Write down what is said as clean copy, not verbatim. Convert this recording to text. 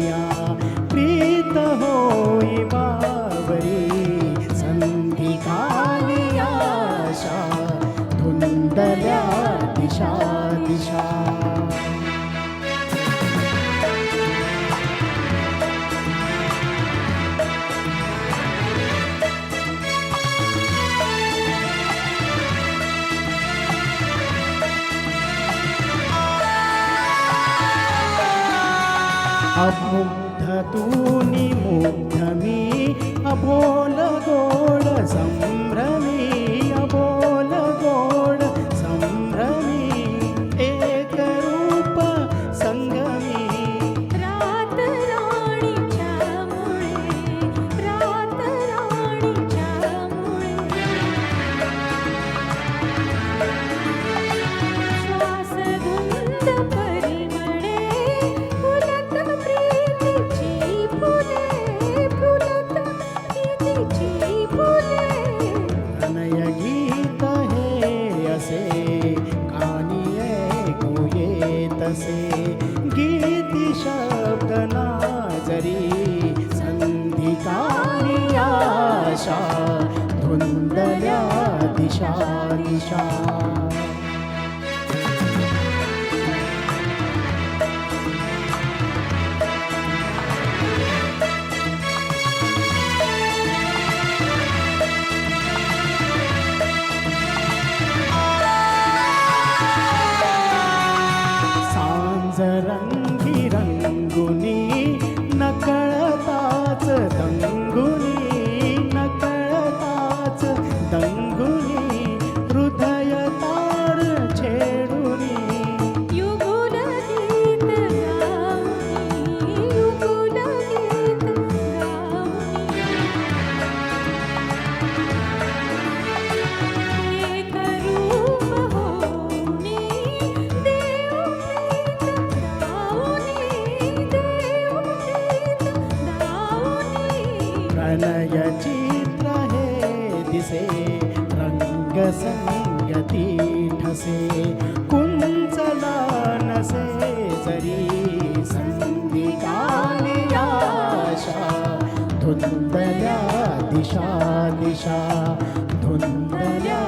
प्रिया प्रीत होई बावरी संधिकाली आशा धुंदल्या दिशा दिशा अमुग्ध तूनी मुग्ध मी अबोल गोड संभ्रमी अबोल गोड संभ्रमी एक रूप संगमी रात राणीच्या मुळे रात राणीच्या मुळे श्वास धुंद परिमळे फुलत प्रीतीची फुले फुलत प्रीतीची फुले प्रणय गीत हे असे कानी ऐकू येतसे गीती शब्द ना जरी संधिकाली आशा धुंदल्या दिशा दिशा रंगी रंगुनी नकळताच दंगुनी नकळताच दंगुनी हृदय तार छेडुनी युगुल गीत गाऊनी युगुल गीत गाऊनी एक रूप होऊनी देव प्रणय चित्र हे दिसे रंग संगती ठसे कुंचला नसे जरी संधिकाली आशा धुंदल्या दिशा दिशा धुंदल्या